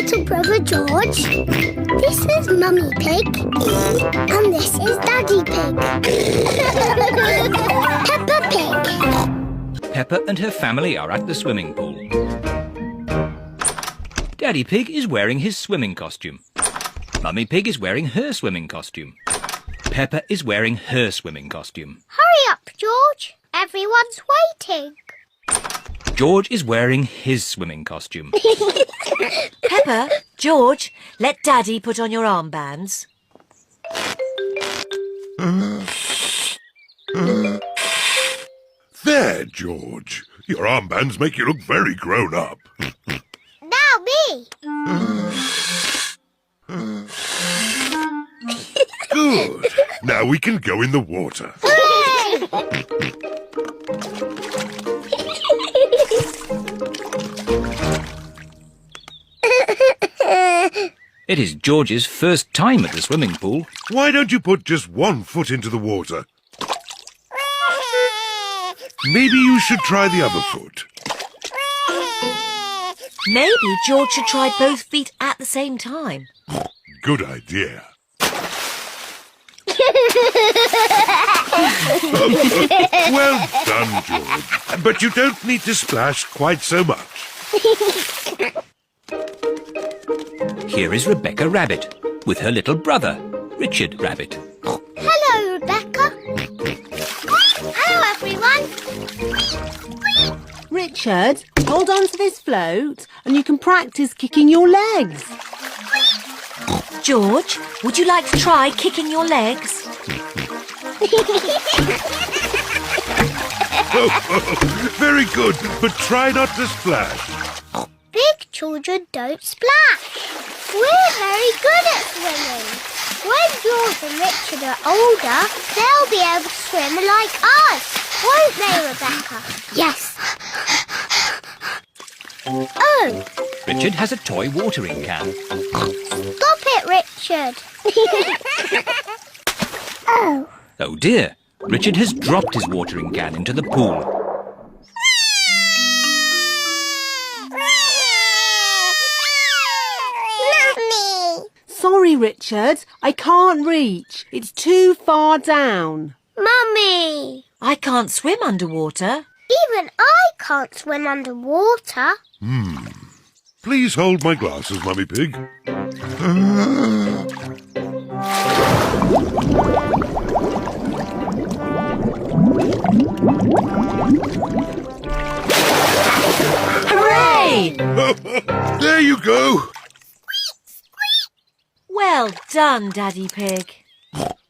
little brother George. This is Mummy Pig. And this is Daddy Pig. Peppa Pig. Peppa and her family are at the swimming pool. Daddy Pig is wearing his swimming costume. Mummy Pig is wearing her swimming costume. Peppa is wearing her swimming costume. Hurry up, George. Everyone's waiting. George is wearing his swimming costume. Peppa, George, let Daddy put on your armbands. There, George. Your armbands make you look very grown up. Now me. Good. Now we can go in the water. It is George's first time at the swimming pool. Why don't you put just one foot into the water? Maybe you should try the other foot. Maybe George should try both feet at the same time. Good idea. Well done, George. But you don't need to splash quite so much. Here is Rebecca Rabbit with her little brother, Richard Rabbit. Hello, Rebecca. Hello, everyone. Richard, hold on to this float and you can practice kicking your legs. George, would you like to try kicking your legs? Very good, but try not to splash. Big children don't splash. We're very good at swimming. When George and Richard are older, they'll be able to swim like us. Won't they, Rebecca? Yes. Oh, Richard has a toy watering can. stop it, Richard. Oh. Oh dear, Richard has dropped his watering can into the pool. Mummy. Sorry, Richard, I can't reach. It's too far down. Mummy. I can't swim underwater. Even I can't swim underwater. Please hold my glasses, Mummy Pig. Hooray! There you go. Well done, Daddy Pig.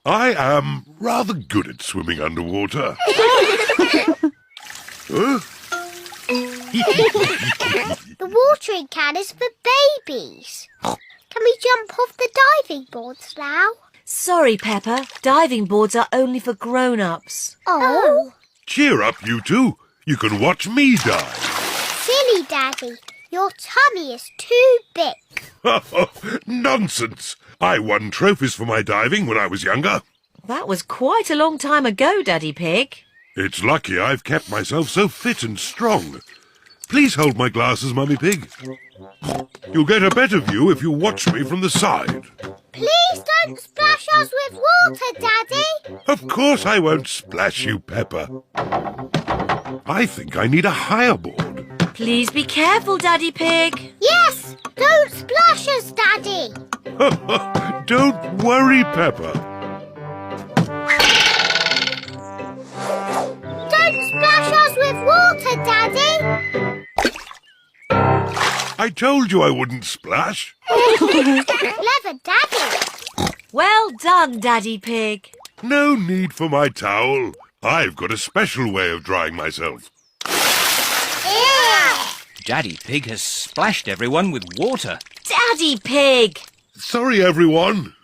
I am rather good at swimming underwater. Huh? The watering can is for babies. Can we jump off the diving boards now? Sorry, Peppa. Diving boards are only for grown-ups. Oh. Cheer up, you two. You can watch me dive. Silly Daddy. Your tummy is too big. Nonsense. I won trophies for my diving when I was younger. That was quite a long time ago, Daddy Pig. It's lucky I've kept myself so fit and strong. Please hold my glasses, Mummy Pig. You'll get a better view if you watch me from the side. Please don't splash us with water, Daddy. Of course I won't splash you, Peppa. I think I need a higher board. Please be careful, Daddy Pig. Yes, don't splash us, Daddy. Don't worry, Peppa. Don't splash us with water, Daddy. I told you I wouldn't splash. Clever Daddy. Well done, Daddy Pig. No need for my towel. I've got a special way of drying myself. Daddy Pig has splashed everyone with water. Daddy Pig! Sorry, everyone.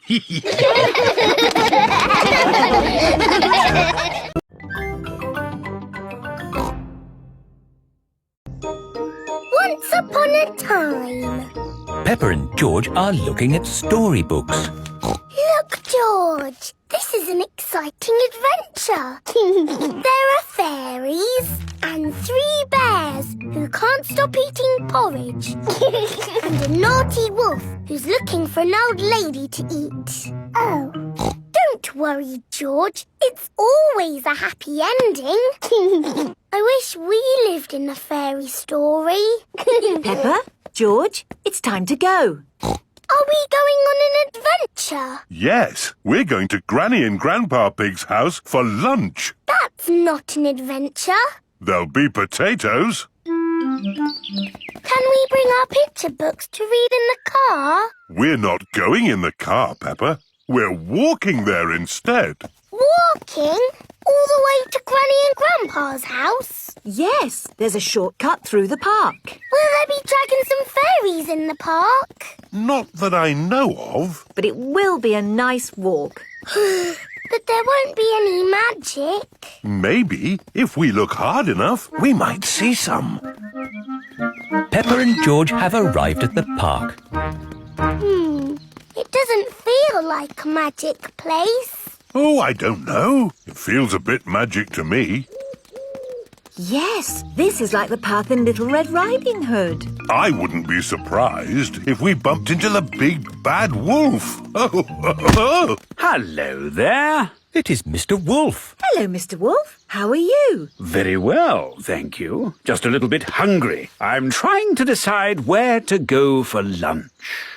Once upon a time. Peppa and George are looking at storybooks. Look, George. This is an exciting adventure. There are fairies and 3 bears bears who can't stop eating porridge. And a naughty wolf who's looking for an old lady to eat. Oh. Don't worry, George. It's always a happy ending. I wish we lived in a fairy story. Peppa, George, it's time to go. Are we going on an adventure? Yes, we're going to Granny and Grandpa Pig's house for lunch. That's not an adventure. There'll be potatoes. Can we bring our picture books to read in the car? We're not going in the car, Peppa. We're walking there instead. Walking? All the way to Granny and Grandpa's house? Yes, there's a shortcut through the park. Will there be dragons and fairies in the park? Not that I know of. But it will be a nice walk. But there won't be any magic. Maybe, if we look hard enough, we might see some. Peppa and George have arrived at the park. It doesn't feel like a magic place. Oh, I don't know. It feels a bit magic to me. Yes, this is like the path in Little Red Riding Hood. I wouldn't be surprised if we bumped into the big bad wolf. Oh, Hello there. It is Mr. Wolf. Hello, Mr. Wolf. How are you? Very well, thank you. Just a little bit hungry. I'm trying to decide where to go for lunch.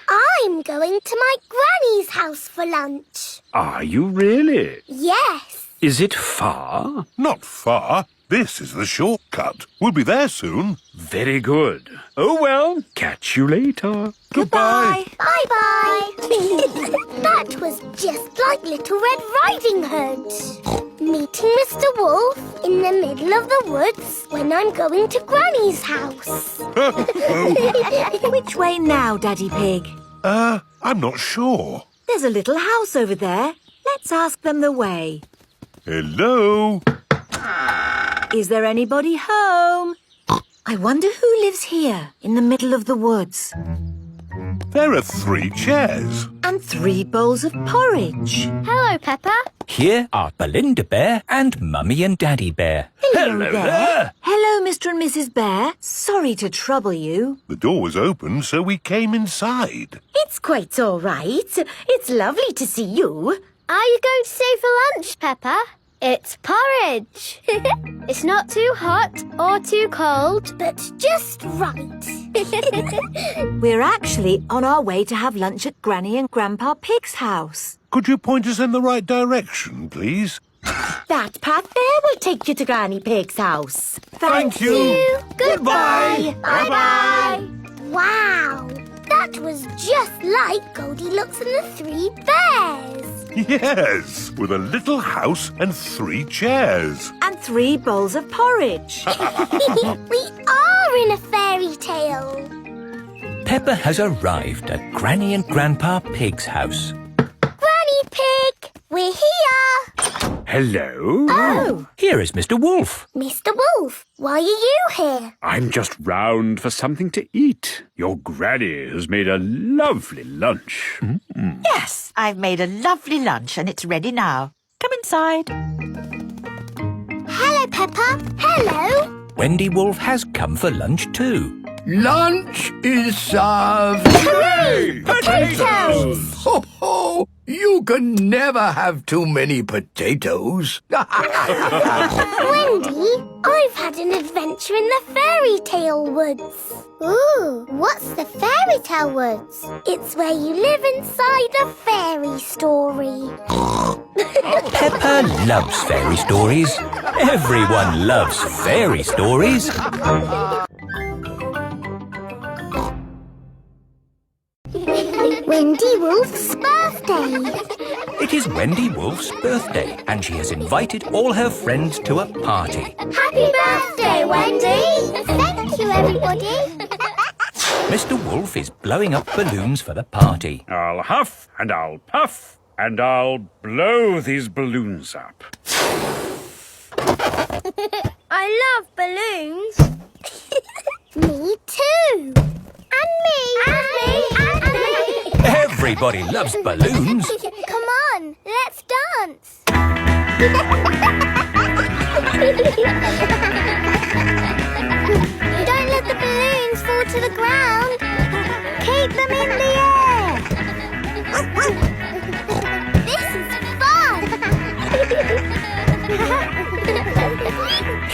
I'm going to my granny's house for lunch. Are you really? Yes. Is it far? Not far. This is the shortcut. We'll be there soon. Very good. Oh, well, catch you later. Goodbye. Bye-bye. That was just like Little Red Riding Hood. Meeting Mr. Wolf in the middle of the woods when I'm going to Granny's house. Which way now, Daddy Pig? I'm not sure. There's a little house over there. Let's ask them the way. Hello? Is there anybody home? I wonder who lives here in the middle of the woods. There are 3 chairs. And 3 bowls of porridge. Hello, Peppa. Here are Belinda Bear and Mummy and Daddy Bear. Hello there. Hello, Mr. and Mrs. Bear. Sorry to trouble you. The door was open, so we came inside. It's quite all right. It's lovely to see you. Are you going to stay for lunch, Peppa? It's porridge. It's not too hot or too cold, but just right. We're actually on our way to have lunch at Granny and Grandpa Pig's house. Could you point us in the right direction, please? That path there will take you to Granny Pig's house. Thank you. Goodbye. Bye-bye. Wow, that was just like Goldilocks and the 3 bears. Yes, with a little house and 3 chairs. And 3 bowls of porridge. We are in a fairy tale. Peppa has arrived at Granny and Grandpa Pig's house. Granny Pig, we're here. Hello? Oh, Here is Mr. Wolf. Mr. Wolf, why are you here? I'm just round for something to eat. Your granny has made a lovely lunch. Yes, I've made a lovely lunch and it's ready now. Come inside. Hello, Peppa. Hello. Wendy Wolf has come for lunch too. Lunch is served. Hooray! Potatoes! Ho ho! You can never have too many potatoes. Wendy, I've had an adventure in the fairy tale woods. Ooh, what's the fairy tale woods? It's where you live inside a fairy story. Peppa loves fairy stories. Everyone loves fairy stories. Wendy Wolf's birthday. It is Wendy Wolf's birthday and she has invited all her friends to a party. Happy birthday, Wendy. Thank you, everybody. Mr. Wolf is blowing up balloons for the party. I'll huff and I'll puff and I'll blow these balloons up. I love balloons. Me too. And me. And me. And me. Everybody loves balloons. Come on, let's dance.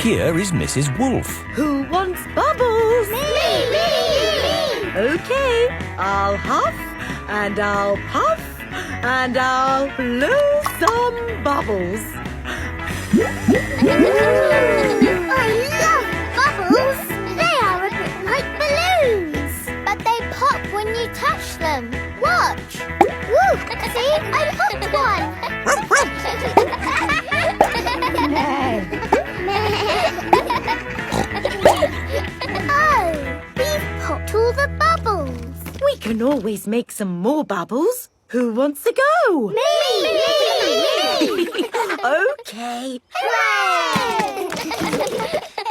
Here is Mrs. Wolf. Who wants bubbles? Me! Okay, I'll huff and I'll puff and I'll blow some bubbles. I love bubbles. They are a bit like balloons, but they pop when you touch them. Watch. Woo! See, I popped one. Oh, we've popped all the bubbles. We can always make some more bubbles. Who wants to go? Me! Okay. Hooray!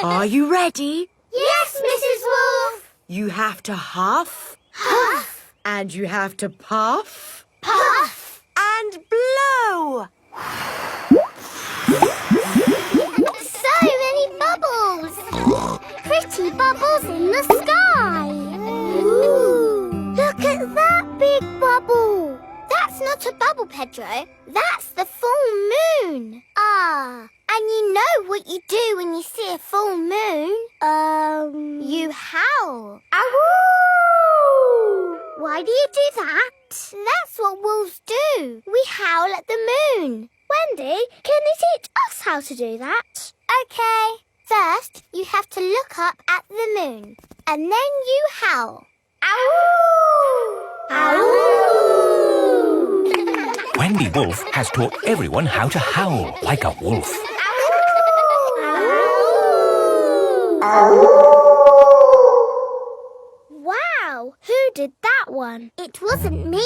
Are you ready? Yes, Mrs. Wolf. You have to huff Huff, and you have to puff puff. and blow. So many bubbles. Pretty bubbles in the sky. Ooh. Look at that big bubble. That's not a bubble, Pedro. That's the full moon. Ah, and you know what you do when you see a full moon? You howl. Ow! Why do you do that? That's what wolves do. We howl at the moon. Wendy, can you teach us how to do that? Okay. First, you have to look up at the moon. And then you howl. Ow! Ow! Wendy Wolf has taught everyone how to howl like a wolf. Wow, who did that one? It wasn't me.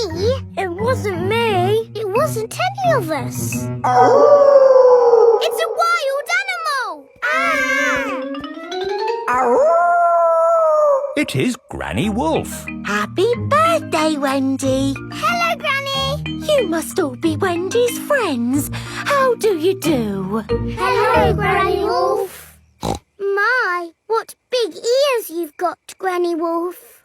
It wasn't me. It wasn't any of us. It's a wild animal. It is Granny Wolf. Happy birthday, Wendy. Hello, Granny. You must all be Wendy's friends. How do you do? Hello, Granny Wolf. My, what big ears you've got, Granny Wolf.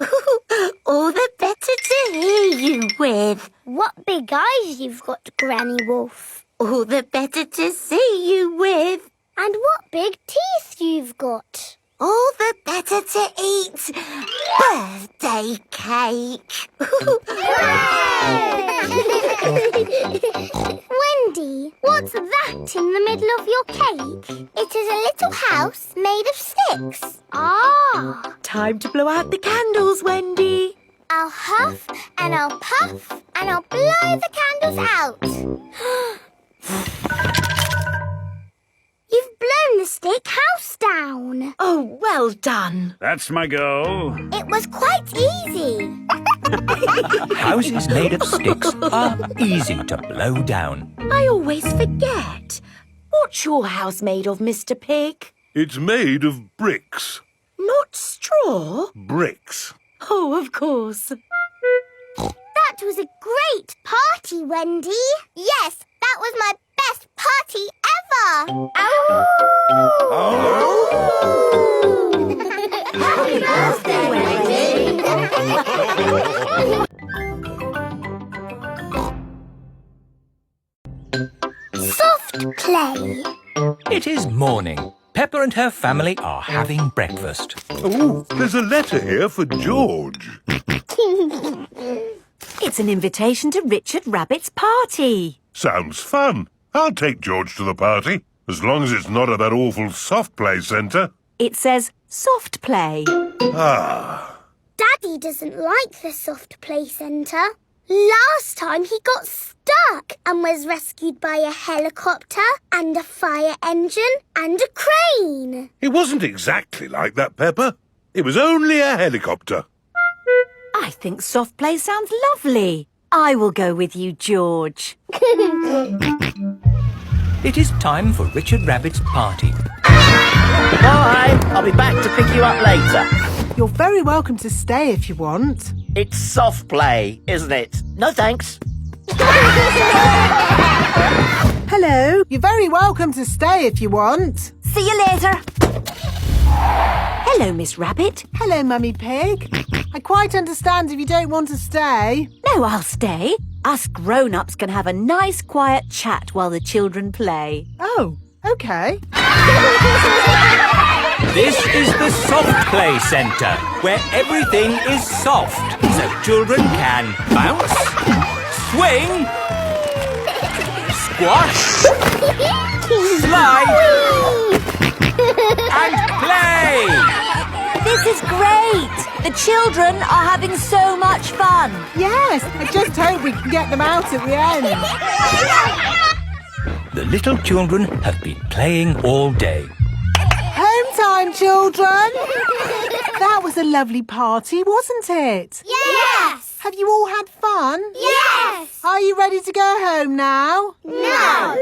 All the better to hear you with. What big eyes you've got, Granny Wolf. All the better to see you with. And what big teeth you've got. All the better to eat birthday cake. Wendy, what's that in the middle of your cake? It is a little house made of sticks. Ah. Time to blow out the candles, Wendy. I'll huff and I'll puff and I'll blow the candles out. You've blown the stick house down. Oh, well done. That's my go. It was quite easy. Houses made of sticks are easy to blow down. I always forget. What's your house made of, Mr. Pig? It's made of bricks. Not straw? Bricks. Oh, of course. That was a great party, Wendy. Yes, that was my best party ever. Happy birthday, Wendy. Soft play. It is morning. Peppa and her family are having breakfast. Oh, there's a letter here for George. It's an invitation to Richard Rabbit's party. Sounds fun. I'll take George to the party, as long as it's not at that awful soft play centre. It says soft play. Ah. Daddy doesn't like the soft play centre. Last time he got stuck and was rescued by a helicopter and a fire engine and a crane. It wasn't exactly like that, Peppa. It was only a helicopter. I think soft play sounds lovely. I will go with you, George. It is time for Richard Rabbit's party. Bye! I'll be back to pick you up later. You're very welcome to stay if you want. It's soft play, isn't it? No thanks. Hello. You're very welcome to stay if you want. See you later. Hello, Miss Rabbit. Hello, Mummy Pig. I quite understand if you don't want to stay. No, I'll stay. Us grown-ups can have a nice quiet chat while the children play. Oh, OK. This is the Soft Play Centre, where everything is soft, so children can bounce, swing, squash, slide, and play. This is great! The children are having so much fun. Yes, I just hope we can get them out at the end. The little children have been playing all day. Home time, children! That was a lovely party, wasn't it? Yes! Have you all had fun? Yes! Are you ready to go home now? No!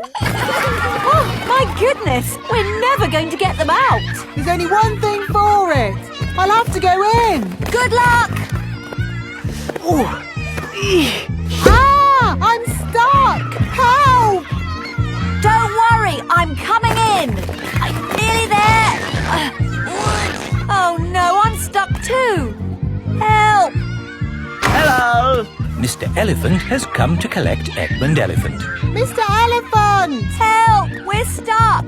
Oh, my goodness! We're never going to get them out. There's only one thing for it. I'll have to go in. Good luck! Ah! I'm stuck! Help! Don't worry, I'm coming in. I'm nearly there. Oh no, I'm stuck too. Help! Hello. Mr. Elephant has come to collect Edmund Elephant. Mr. Elephant! Help! We're stuck.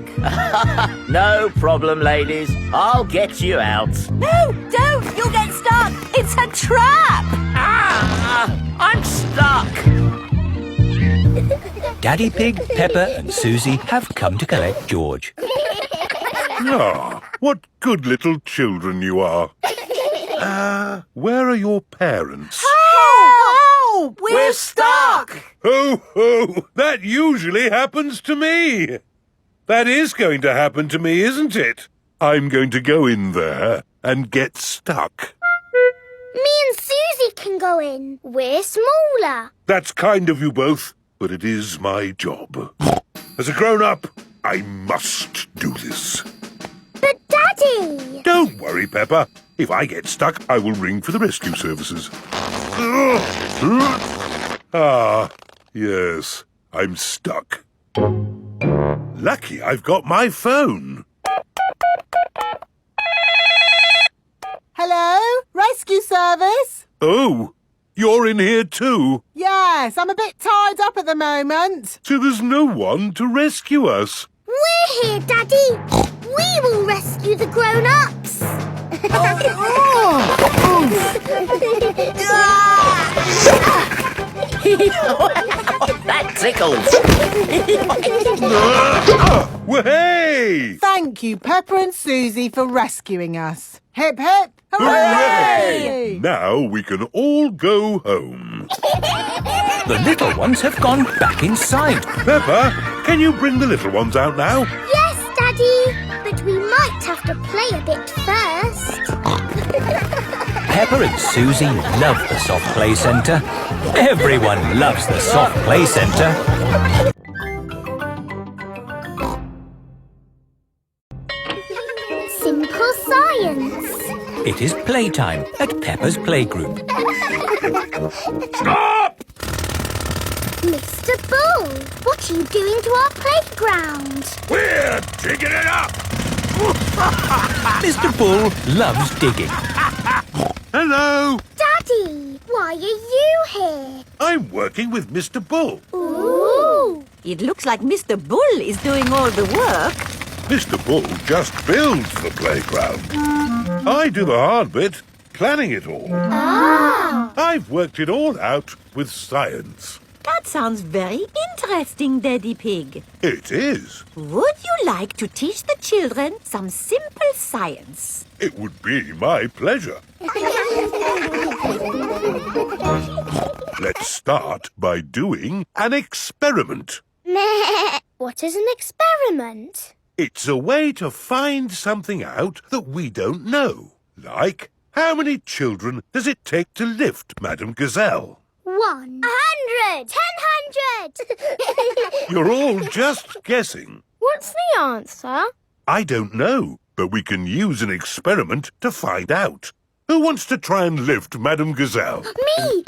No problem, ladies. I'll get you out. No, don't! You'll get stuck. It's a trap. Ah! I'm stuck. Daddy Pig, Peppa and Susie have come to collect George. Ah, what good little children you are. Where are your parents? Help! We're stuck. Ho, ho! That usually happens to me. That is going to happen to me, isn't it? I'm going to go in there and get stuck. Me and Susie can go in. We're smaller. That's kind of you both, but it is my job. As a grown-up, I must do this. But Daddy! Don't worry, Peppa. If I get stuck, I will ring for the rescue services. Ah, yes, I'm stuck. Lucky I've got my phone. Hello? Rescue service? Oh, you're in here too? Yes, I'm a bit tied up at the moment. So there's no one to rescue us. We're here, Daddy. We will rescue the grown-ups. That tickles. Well, hey! Thank you, Peppa and Susie, for rescuing us. Hip, hip, Hooray! Now we can all go home. The little ones have gone back inside. Peppa, can you bring the little ones out now? Yes, Daddy. But we might have to play a bit first. Peppa and Susie love the Soft Play Centre. Everyone loves the Soft Play Centre. Simple science. It is playtime at Peppa's playgroup. Stop! Mr. Bull, what are you doing to our playground? We're digging it up! Mr. Bull loves digging. Hello! Daddy, why are you here? I'm working with Mr. Bull. Ooh. It looks like Mr. Bull is doing all the work. Mr. Bull just builds the playground. I do the hard bit, planning it all. Ah. I've worked it all out with science. That sounds very interesting, Daddy Pig. It is. Would you like to teach the children some simple science? It would be my pleasure. Let's start by doing an experiment. Meh. What is an experiment? It's a way to find something out that we don't know. Like, how many children does it take to lift Madame Gazelle? 100. 10,000. You're all just guessing. What's the answer? I don't know, but we can use an experiment to find out. Who wants to try and lift Madame Gazelle? Me.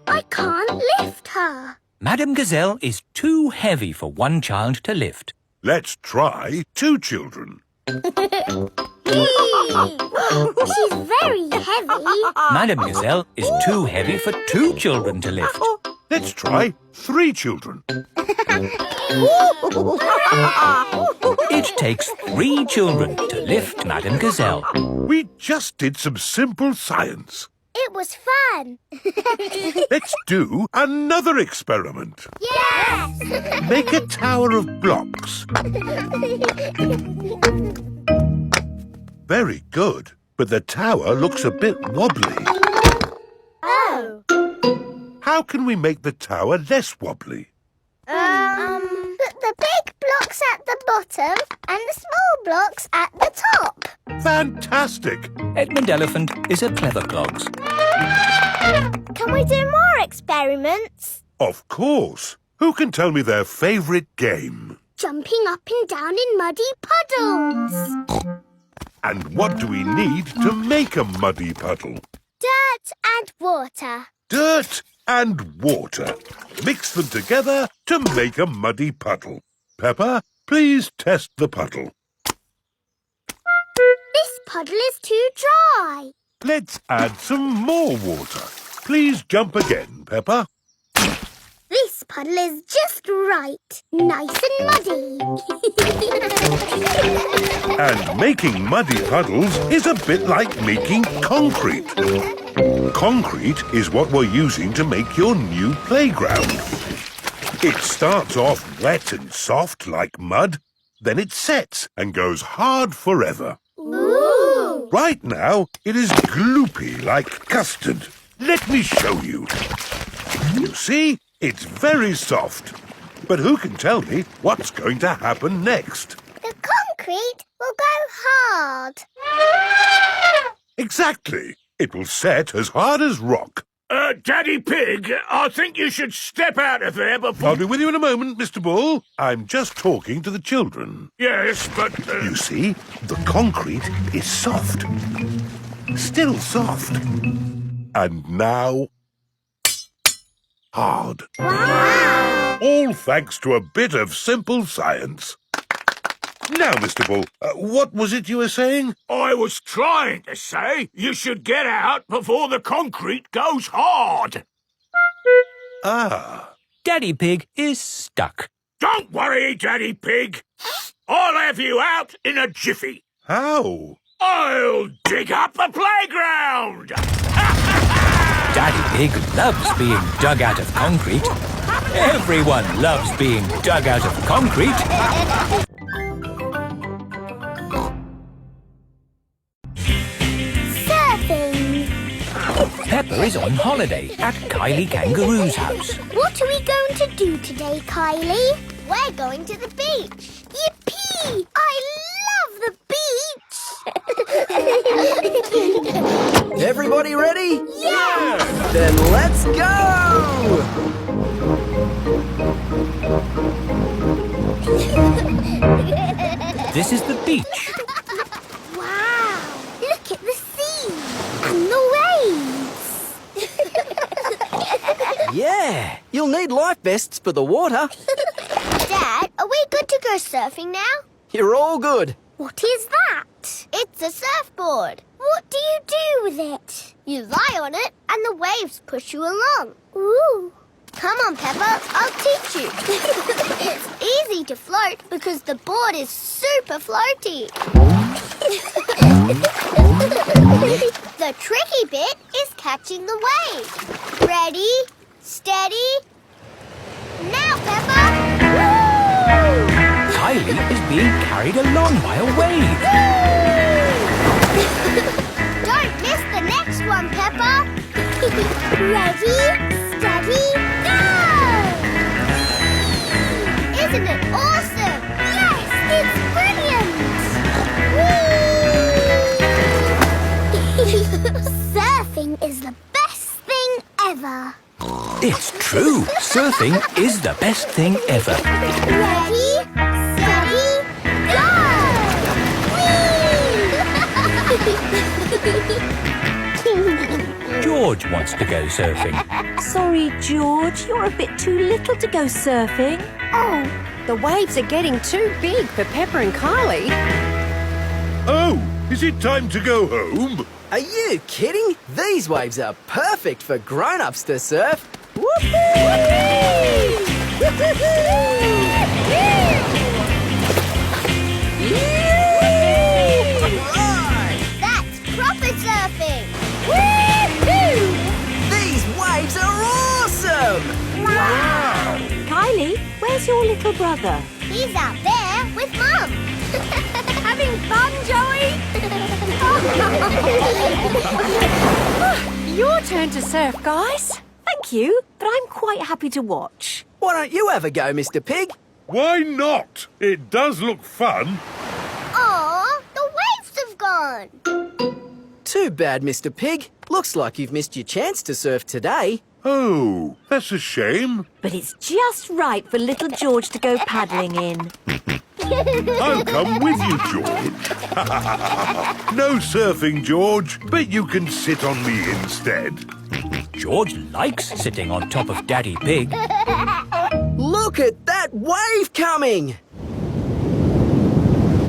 I can't lift her. Madame Gazelle is too heavy for one child to lift. Let's try 2 children. She's very heavy. Madame Gazelle is too heavy for 2 children to lift. Let's try 3 children. It takes 3 children to lift Madame Gazelle. We just did some simple science. It was fun. Let's do another experiment. Yes! Make a tower of blocks. Very good, but the tower looks a bit wobbly. Oh. How can we make the tower less wobbly? Put the big blocks at the bottom and the small blocks at the top. Fantastic! Edmund Elephant is a clever clogs. Can we do more experiments? Of course. Who can tell me their favourite game? Jumping up and down in muddy puddles. And what do we need to make a muddy puddle? Dirt and water. Dirt and water. Mix them together to make a muddy puddle. Peppa, please test the puddle. This puddle is too dry. Let's add some more water. Please jump again, Peppa. This puddle is just right. Nice and muddy. And making muddy puddles is a bit like making concrete. Concrete is what we're using to make your new playground. It starts off wet and soft like mud, then it sets and goes hard forever. Ooh! Right now, it is gloopy like custard. Let me show you. You see, it's very soft. But who can tell me what's going to happen next? The concrete will go hard. Exactly. It will set as hard as rock. Daddy Pig, I think you should step out of there before... I'll be with you in a moment, Mr. Bull. I'm just talking to the children. Yes, but... You see, the concrete is soft. Still soft. And now... hard. Wow! All thanks to a bit of simple science. Now, Mr. Bull, what was it you were saying? I was trying to say you should get out before the concrete goes hard. Ah. Daddy Pig is stuck. Don't worry, Daddy Pig. I'll have you out in a jiffy. How? I'll dig up the playground. Daddy Pig loves being dug out of concrete. Everyone loves being dug out of concrete. Surfing. Peppa is on holiday at Kylie Kangaroo's house. What are we going to do today, Kylie? We're going to the beach. Yippee! I love the beach. Everybody ready? Yeah! Then let's go! This is the beach. Wow! Look at the sea and the waves. Yeah, you'll need life vests for the water. Dad, are we good to go surfing now? You're all good. What is that? It's a surfboard. What do you do with it? You lie on it and the waves push you along. Ooh. Come on, Peppa, I'll teach you. It's easy to float because the board is super floaty. The tricky bit is catching the wave. Ready, steady, now, Peppa. Woo! Kylie is being carried along by a wave. Don't miss the next one, Peppa. Ready, steady, go! Isn't it awesome? Yes, it's brilliant! Surfing is the best thing ever. It's true. Surfing is the best thing ever. Ready, steady, go! George wants to go surfing. Sorry, George, you're a bit too little to go surfing. Oh, the waves are getting too big for Peppa and Kylie. Oh, is it time to go home? Are you kidding? These waves are perfect for grown-ups to surf. That's proper surfing! These waves are awesome! Wow! Kylie, where's your little brother? He's out there with Mum. Having fun, Joey? Your turn to surf, guys. Thank you, but I'm quite happy to watch. Why don't you have a go, Mr. Pig? Why not? It does look fun. Aw, the waves have gone. Too bad, Mr. Pig. Looks like you've missed your chance to surf today. Oh, that's a shame. But it's just right for little George to go paddling in. I'll come with you, George. No surfing, George, but you can sit on me instead. George likes sitting on top of Daddy Pig. Look at that wave coming!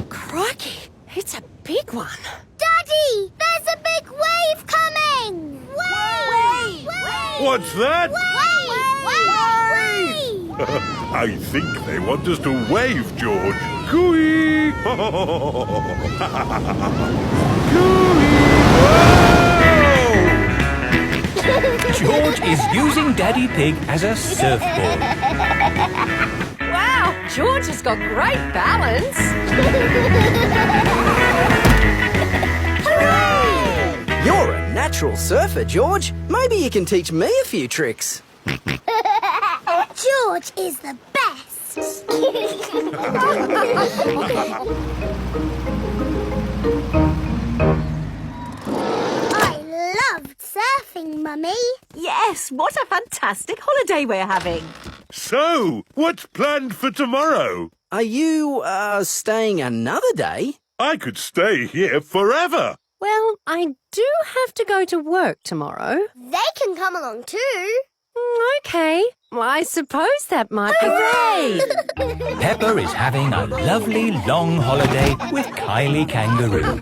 Crikey, it's a big one. Daddy, there's a big wave coming! Wave! What's that? Wave! I think they want us to wave, George. Cooey! George is using Daddy Pig as a surfboard. Wow, George has got great balance. You're a natural surfer, George. Maybe you can teach me a few tricks. George is the best! I loved surfing, Mummy. Yes, what a fantastic holiday we're having. So, what's planned for tomorrow? Are you, staying another day? I could stay here forever. Well, I do have to go to work tomorrow. They can come along too. Okay, well, I suppose that might be... Hooray! Peppa is having a lovely long holiday with Kylie Kangaroo.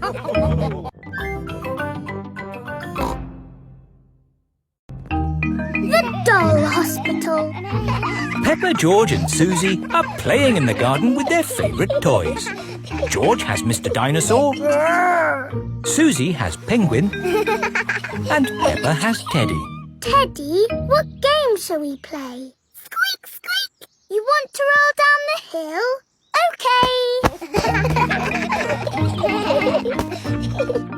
The doll hospital. Peppa, George and Susie are playing in the garden with their favourite toys. George has Mr. Dinosaur, Susie has Penguin, and Peppa has Teddy. Teddy, what game shall we play? Squeak, squeak. You want to roll down the hill? OK.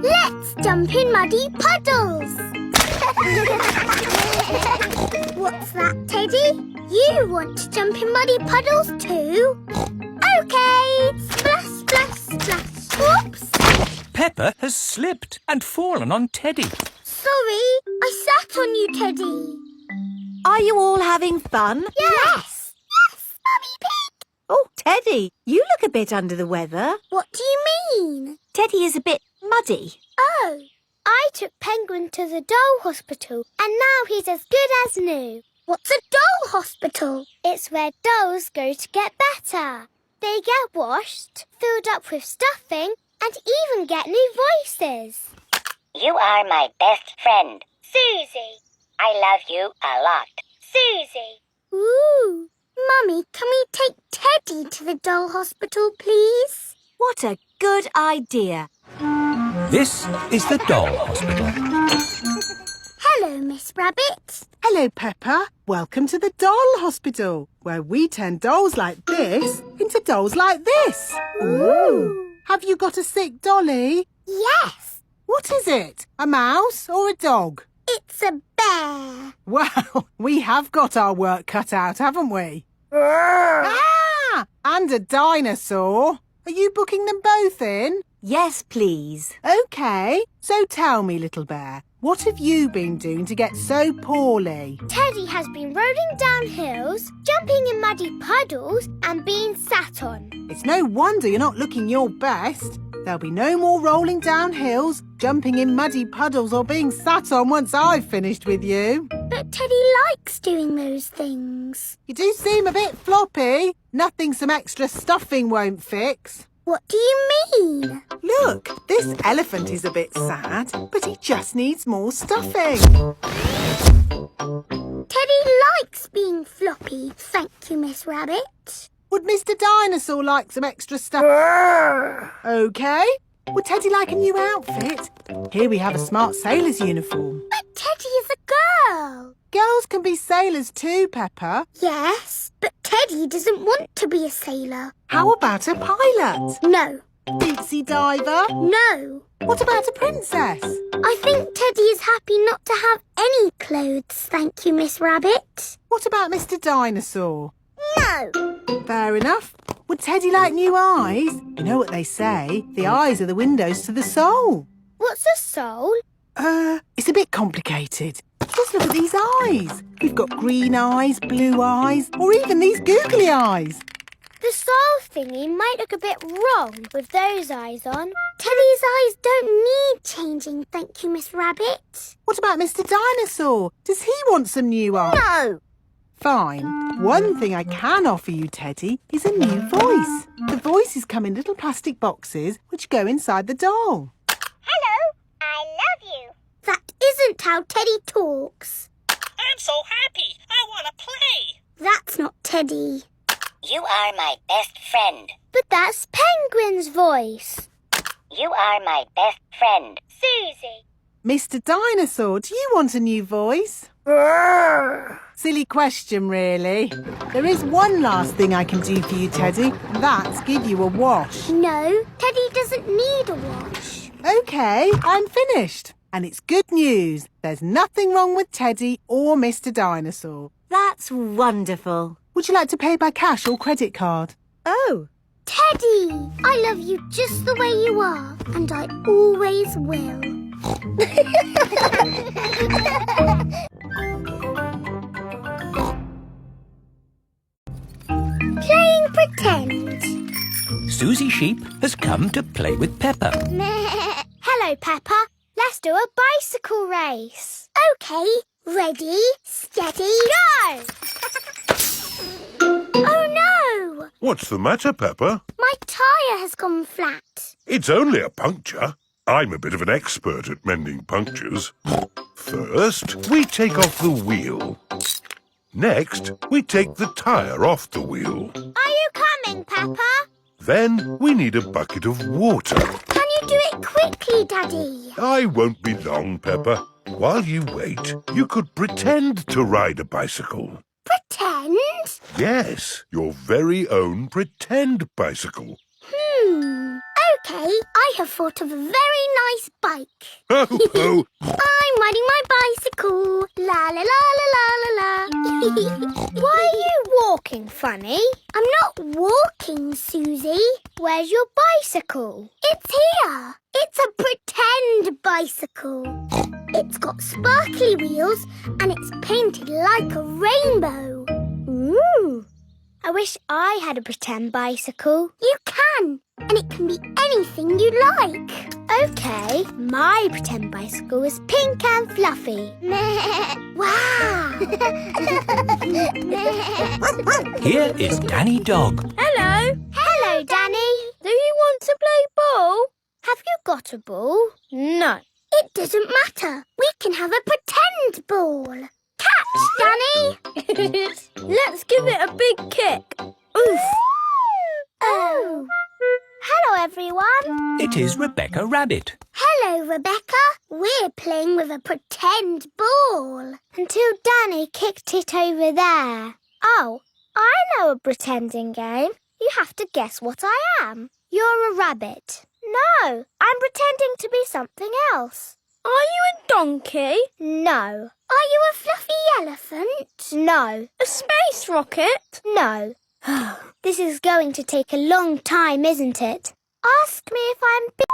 Let's jump in muddy puddles. What's that, Teddy? You want to jump in muddy puddles too? OK. Splash, splash, splash. Whoops. Peppa has slipped and fallen on Teddy. Sorry, I sat on you, Teddy. Are you all having fun? Yes. Yes, Mummy Pig. Oh, Teddy, you look a bit under the weather. What do you mean? Teddy is a bit muddy. Oh, I took Penguin to the doll hospital and now he's as good as new. What's a doll hospital? It's where dolls go to get better. They get washed, filled up with stuffing and even get new voices. You are my best friend. Susie. I love you a lot. Susie. Ooh. Mummy, can we take Teddy to the doll hospital, please? What a good idea. This is the doll hospital. Hello, Miss Rabbit. Hello, Peppa. Welcome to the doll hospital, where we turn dolls like this into dolls like this. Ooh. Have you got a sick dolly? Yes. What is it? A mouse or a dog? It's a bear. Well, we have got our work cut out, haven't we? Ah! And a dinosaur. Are you booking them both in? Yes, please. OK. So tell me, little bear, what have you been doing to get so poorly? Teddy has been rolling down hills, jumping in muddy puddles and being sat on. It's no wonder you're not looking your best. There'll be no more rolling down hills, jumping in muddy puddles or being sat on once I've finished with you. But Teddy likes doing those things. You do seem a bit floppy. Nothing some extra stuffing won't fix. What do you mean? Look, this elephant is a bit sad, but he just needs more stuffing. Teddy being floppy, thank you, Miss Rabbit. Would Mr. Dinosaur like some extra stuff? OK. Would Teddy like a new outfit? Here we have a smart sailor's uniform. But Teddy is a girl. Girls can be sailors too, Peppa. Yes, but Teddy doesn't want to be a sailor. How about a pilot? No. Deep sea diver? No. What about a princess? I think Teddy is happy not to have any clothes, thank you, Miss Rabbit. What about Mr. Dinosaur? No. Fair enough. Would Teddy like new eyes? You know what they say, the eyes are the windows to the soul. What's a soul? It's a bit complicated. Just look at these eyes. We've got green eyes, blue eyes, or even these googly eyes. The soul thingy might look a bit wrong with those eyes on. Teddy's eyes don't need changing, thank you, Miss Rabbit. What about Mr. Dinosaur? Does he want some new eyes? No. Fine. One thing I can offer you, Teddy, is a new voice. The voices come in little plastic boxes which go inside the doll. Hello, I love you. That isn't how Teddy talks. I'm so happy. I want to play. That's not Teddy. You are my best friend. But that's Penguin's voice. You are my best friend. Susie. Mr. Dinosaur, do you want a new voice? Silly question, really. There is one last thing I can do for you, Teddy, and that's give you a wash. No, Teddy doesn't need a wash. OK, I'm finished. And it's good news. There's nothing wrong with Teddy or Mr. Dinosaur. That's wonderful. Would you like to pay by cash or credit card? Oh. Teddy, I love you just the way you are, and I always will. Playing pretend. Susie Sheep has come to play with Peppa. Hello, Peppa. Let's do a bicycle race. OK, ready, steady, go! Oh, no! What's the matter, Peppa? My tyre has gone flat. It's only a puncture. I'm a bit of an expert at mending punctures. First, we take off the wheel. Next, we take the tyre off the wheel. Are you coming, Peppa? Then we need a bucket of water. Can you do it quickly, Daddy? I won't be long, Peppa. While you wait, you could pretend to ride a bicycle. Pretend? Yes, your very own pretend bicycle. OK, I have thought of a very nice bike. Ho, ho! I'm riding my bicycle. La la la la la la la. Why are you walking funny? I'm not walking, Susie. Where's your bicycle? It's here. It's a pretend bicycle. It's got sparkly wheels and it's painted like a rainbow. Ooh. I wish I had a pretend bicycle. You can. And it can be anything you like. OK, my pretend bicycle is pink and fluffy. Wow! Here is Danny Dog. Hello. Hello, Danny. Do you want to play ball? Have you got a ball? No. It doesn't matter. We can have a pretend ball. Catch, Danny. Let's give it a big kick. Oof. Oh. Hello, everyone. It is Rebecca Rabbit. Hello, Rebecca. We're playing with a pretend ball until Danny kicked it over there. Oh, I know a pretending game. You have to guess what I am. You're a rabbit. No, I'm pretending to be something else. Are you a donkey? No. Are you a fluffy elephant? No. A space rocket? No. This is going to take a long time, isn't it? Ask me if I'm big